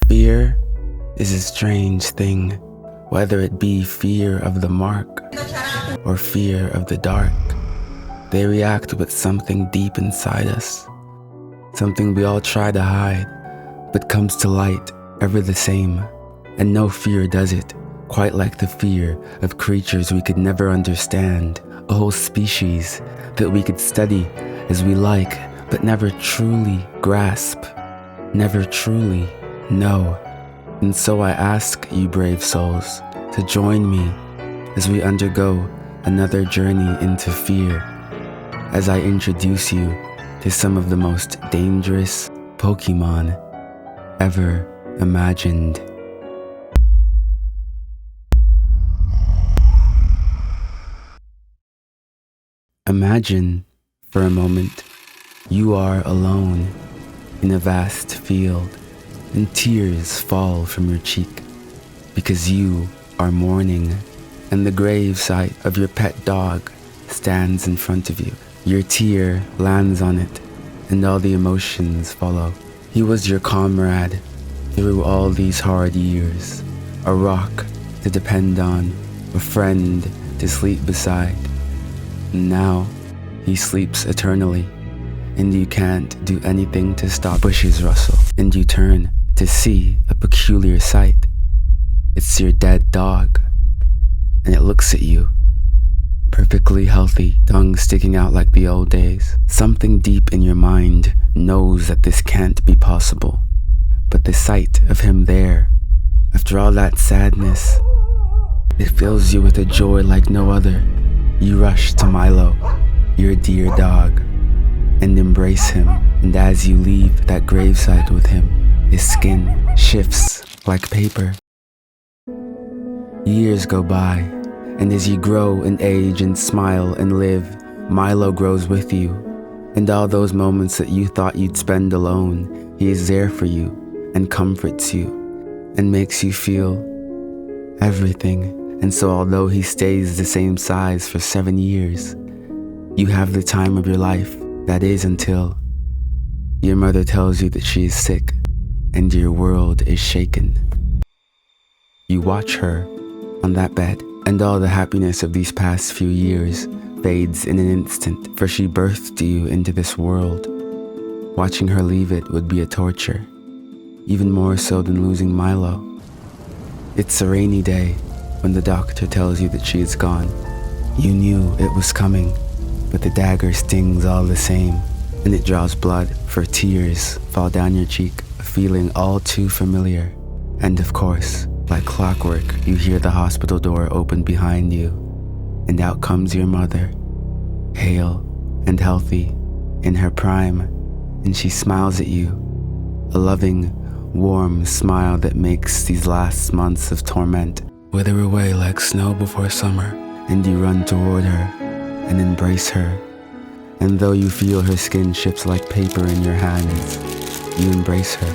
Fear is a strange thing, whether it be fear of the mark or fear of the dark. They react with something deep inside us, something we all try to hide, but comes to light ever the same. And no fear does it, quite like the fear of creatures we could never understand, a whole species that we could study as we like, but never truly grasp, never truly know. And so I ask you, brave souls, to join me as we undergo another journey into fear, as I introduce you to some of the most dangerous Pokemon ever imagined. Imagine, for a moment, you are alone in a vast field, and tears fall from your cheek because you are mourning, and the gravesite of your pet dog stands in front of you. Your tear lands on it, and all the emotions follow. He was your comrade through all these hard years, a rock to depend on, a friend to sleep beside. And now he sleeps eternally, and you can't do anything to stop bushes rustle, and you turn to see a peculiar sight. It's your dead dog, and it looks at you, perfectly healthy, tongue sticking out like the old days. Something deep in your mind knows that this can't be possible, but the sight of him there, after all that sadness, it fills you with a joy like no other. You rush to Milo, your dear dog, and embrace him, and as you leave that gravesite with him, his skin shifts like paper. Years go by, and as you grow and age and smile and live, Milo grows with you, and all those moments that you thought you'd spend alone, he is there for you and comforts you and makes you feel everything. And so although he stays the same size for 7 years, you have the time of your life, that is until your mother tells you that she is sick and your world is shaken. You watch her on that bed, and all the happiness of these past few years fades in an instant, for she birthed you into this world. Watching her leave it would be a torture, even more so than losing Milo. It's a rainy day when the doctor tells you that she is gone. You knew it was coming, but the dagger stings all the same, and it draws blood, for tears fall down your cheek, a feeling all too familiar. And of course, like clockwork, you hear the hospital door open behind you, and out comes your mother, hale and healthy, in her prime, and she smiles at you, a loving, warm smile that makes these last months of torment wither away like snow before summer. And you run toward her and embrace her, and though you feel her skin shifts like paper in your hands, you embrace her.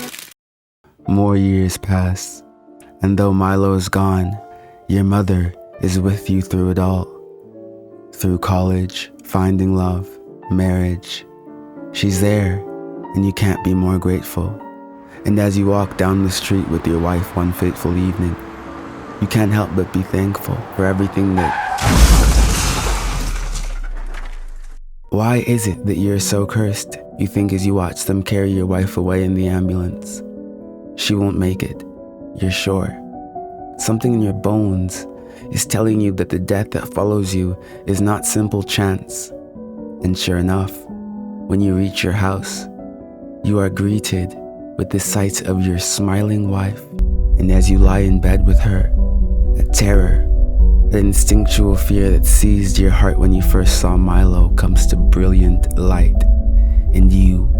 More years pass, and though Milo is gone, your mother is with you through it all. Through college, finding love, marriage, she's there, and you can't be more grateful. And as you walk down the street with your wife one fateful evening, you can't help but be thankful for everything that... Why is it that you're so cursed? You think as you watch them carry your wife away in the ambulance. She won't make it, you're sure. Something in your bones is telling you that the death that follows you is not simple chance. And sure enough, when you reach your house, you are greeted with the sight of your smiling wife. And as you lie in bed with her, that terror, that instinctual fear that seized your heart when you first saw Milo comes to brilliant light, and you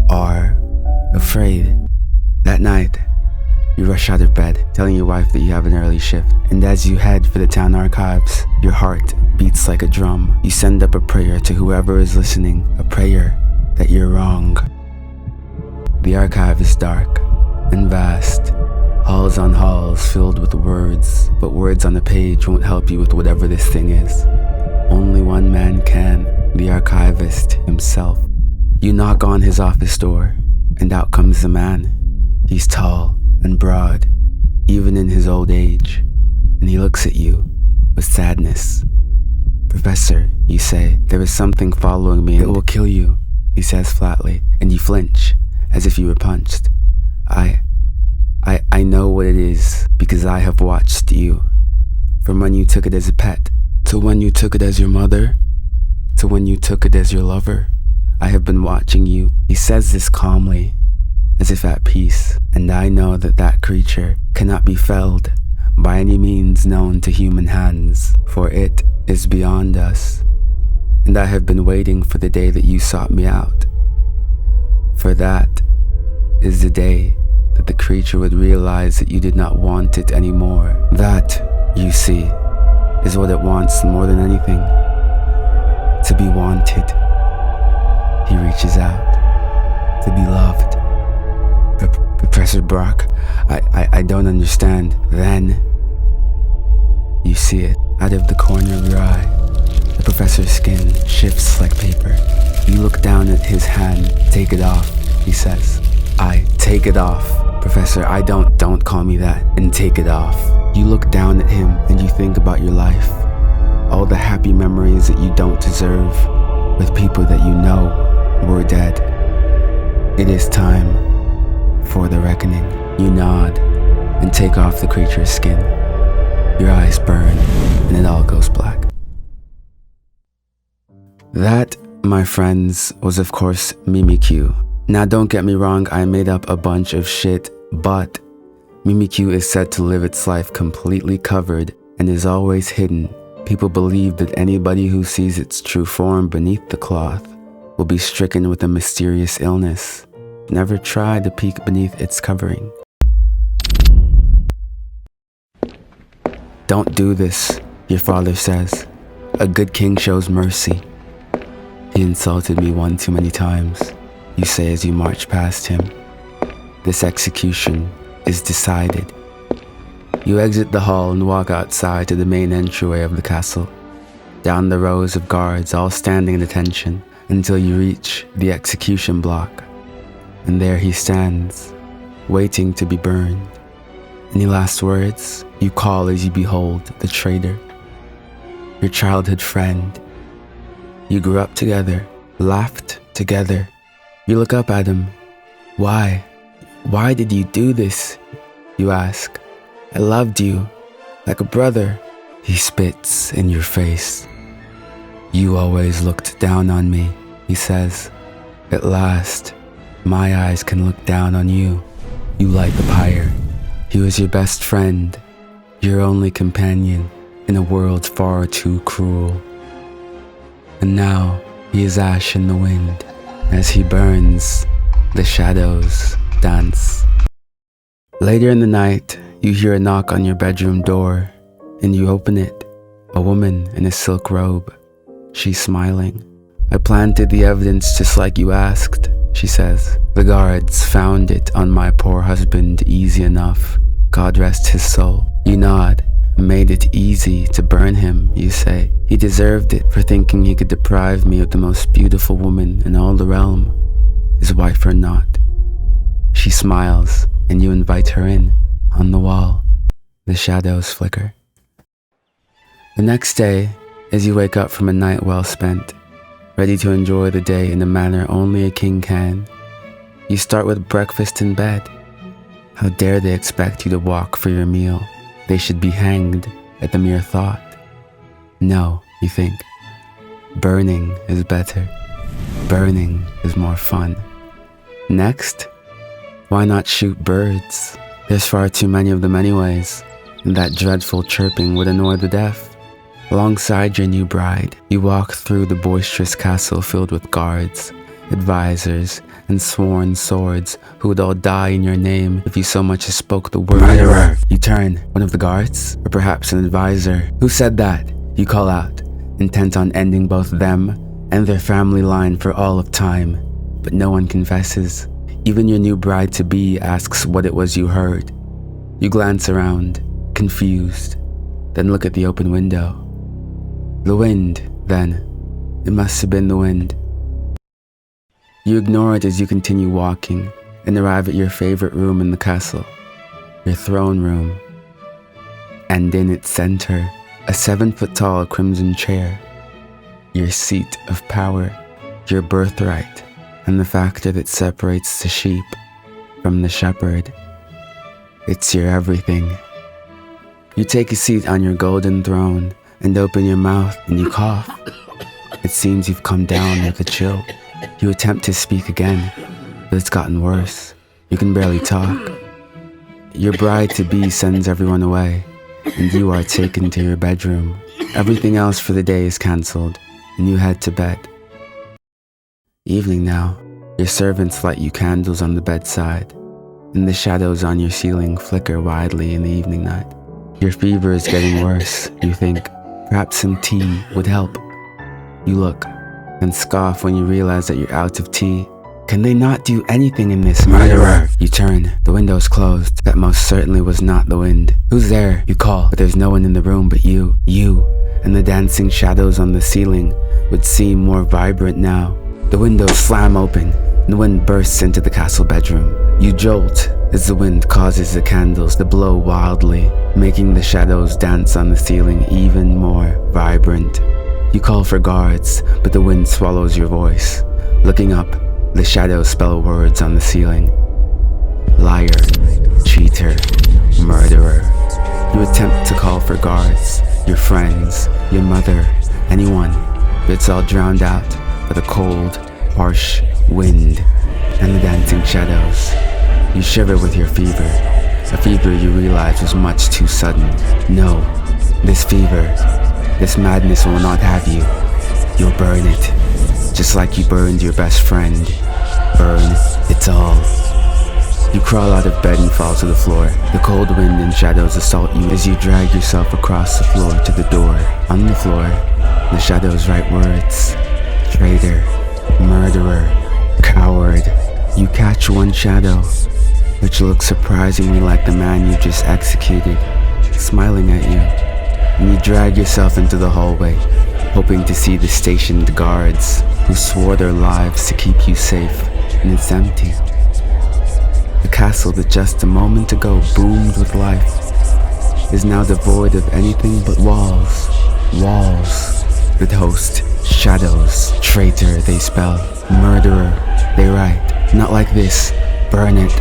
are afraid. That night, you rush out of bed, telling your wife that you have an early shift, and as you head for the town archives, your heart beats like a drum. You send up a prayer to whoever is listening, a prayer that you're wrong. The archive is dark and vast, halls on halls filled with words, but words on a page won't help you with whatever this thing is. Only one man can, the archivist himself. You knock on his office door, and out comes the man. He's tall and broad, even in his old age, and he looks at you with sadness. "Professor," you say, "there is something following me. It will kill you," he says flatly, and you flinch, as if you were punched. I know what it is, because I have watched you. From when you took it as a pet, to when you took it as your mother, to when you took it as your lover. I have been watching you. He says this calmly, as if at peace, and I know that that creature cannot be felled by any means known to human hands, for it is beyond us. And I have been waiting for the day that you sought me out. For that is the day that the creature would realize that you did not want it anymore. That, you see, is what it wants more than anything. To be wanted. He reaches out. To be loved. Professor Brock, I don't understand. Then, you see it out of the corner of your eye. The professor's skin shifts like paper. You look down at his hand. "Take it off," he says. Take it off. "Professor, don't call me that." "And take it off." You look down at him and you think about your life. All the happy memories that you don't deserve, with people that you know were dead. It is time for the reckoning. You nod and take off the creature's skin. Your eyes burn and it all goes black. That, my friends, was of course Mimikyu. Now don't get me wrong, I made up a bunch of shit, but Mimikyu is said to live its life completely covered and is always hidden. People believe that anybody who sees its true form beneath the cloth will be stricken with a mysterious illness. Never try to peek beneath its covering. "Don't do this," your father says. "A good king shows mercy." "He insulted me one too many times," you say as you march past him. This execution is decided. You exit the hall and walk outside to the main entryway of the castle, down the rows of guards all standing at attention until you reach the execution block. And there he stands, waiting to be burned. Any last words you call as you behold the traitor, your childhood friend. You grew up together, laughed together. You look up at him. "Why? Why did you do this?" you ask. "I loved you, like a brother." He spits in your face. "You always looked down on me," he says. "At last, my eyes can look down on you." You light the pyre. He was your best friend, your only companion in a world far too cruel. And now he is ash in the wind. As he burns, the shadows dance. Later in the night, you hear a knock on your bedroom door, and you open it. A woman in a silk robe. She's smiling. "I planted the evidence just like you asked," she says. "The guards found it on my poor husband easy enough. God rest his soul." You nod. "Made it easy to burn him," you say. "He deserved it for thinking he could deprive me of the most beautiful woman in all the realm, his wife or not." She smiles, and you invite her in. On the wall, the shadows flicker. The next day, as you wake up from a night well spent, ready to enjoy the day in a manner only a king can, you start with breakfast in bed. How dare they expect you to walk for your meal? They should be hanged at the mere thought. No, you think. Burning is better. Burning is more fun. Next, why not shoot birds? There's far too many of them anyways, and that dreadful chirping would annoy the deaf. Alongside your new bride, you walk through the boisterous castle filled with guards, advisors, and sworn swords who would all die in your name if you so much as spoke the word. "Murderer!" You turn. One of the guards? Or perhaps an advisor? "Who said that?" you call out, intent on ending both them and their family line for all of time. But no one confesses. Even your new bride-to-be asks what it was you heard. You glance around, confused, then look at the open window. The wind, then. It must have been the wind. You ignore it as you continue walking and arrive at your favorite room in the castle. your throne room, and in its center, a 7-foot-tall crimson chair, your seat of power, your birthright, and the factor that separates the sheep from the shepherd. It's your everything. You take a seat on your golden throne and open your mouth and you cough. It seems you've come down with a chill. You attempt to speak again, but it's gotten worse. You can barely talk. Your bride-to-be sends everyone away, and you are taken to your bedroom. Everything else for the day is cancelled, and you head to bed. Evening now. Your servants light you candles on the bedside, and the shadows on your ceiling flicker widely in the evening night. Your fever is getting worse. You think, perhaps some tea would help. You look and scoff when you realize that you're out of tea. Can they not do anything in this murderer? You turn. The window's closed. That most certainly was not the wind. Who's there? You call, but there's no one in the room but you. You and the dancing shadows on the ceiling would seem more vibrant now. The windows slam open, and the wind bursts into the castle bedroom. You jolt as the wind causes the candles to blow wildly, making the shadows dance on the ceiling even more vibrant. You call for guards, but the wind swallows your voice. Looking up, the shadows spell words on the ceiling. Liar, cheater, murderer. You attempt to call for guards, your friends, your mother, anyone, but it's all drowned out by the cold, harsh wind and the dancing shadows. You shiver with your fever, a fever you realize was much too sudden. No, this fever, this madness will not have you. You'll burn it, just like you burned your best friend. Burn it all. You crawl out of bed and fall to the floor. The cold wind and shadows assault you as you drag yourself across the floor to the door. On the floor, the shadows write words. Traitor, murderer, coward. You catch one shadow, which looks surprisingly like the man you just executed, smiling at you, and you drag yourself into the hallway, hoping to see the stationed guards who swore their lives to keep you safe, and it's empty. The castle that just a moment ago boomed with life is now devoid of anything but walls. Walls that host shadows. Traitor, they spell. Murderer, they write. Not like this. Burn it.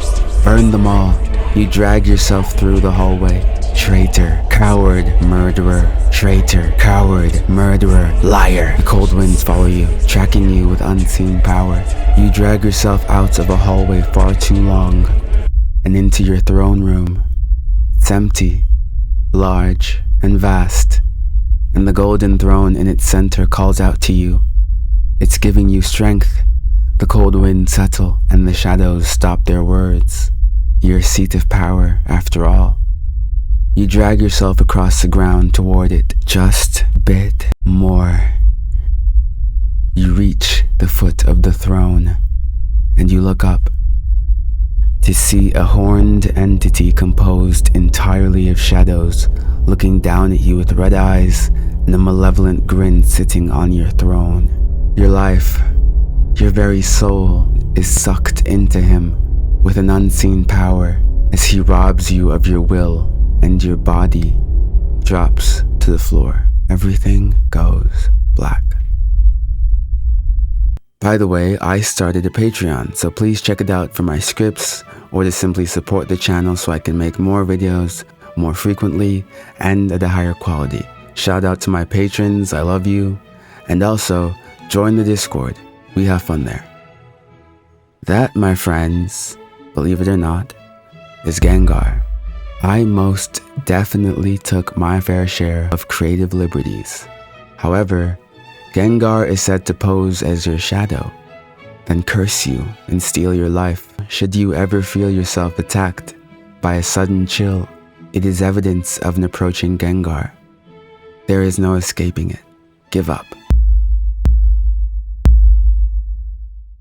Burn them all. You drag yourself through the hallway. Traitor, coward, murderer. Traitor, coward, murderer, liar. The cold winds follow you, tracking you with unseen power. You drag yourself out of a hallway far too long and into your throne room. It's empty, large, and vast, and the golden throne in its center calls out to you. It's giving you strength. The cold winds settle and the shadows stop their words. Your seat of power, after all. You drag yourself across the ground toward it, just a bit more. You reach the foot of the throne, and you look up to see a horned entity composed entirely of shadows, looking down at you with red eyes and a malevolent grin sitting on your throne. Your life, your very soul, is sucked into him with an unseen power as he robs you of your will, and your body drops to the floor. Everything goes black. By the way, I started a Patreon, so please check it out for my scripts or to simply support the channel so I can make more videos more frequently and at a higher quality. Shout out to my patrons, I love you. And also, join the Discord, we have fun there. That, my friends, believe it or not, is Gengar. I most definitely took my fair share of creative liberties. However, Gengar is said to pose as your shadow, then curse you and steal your life. Should you ever feel yourself attacked by a sudden chill, it is evidence of an approaching Gengar. There is no escaping it. Give up.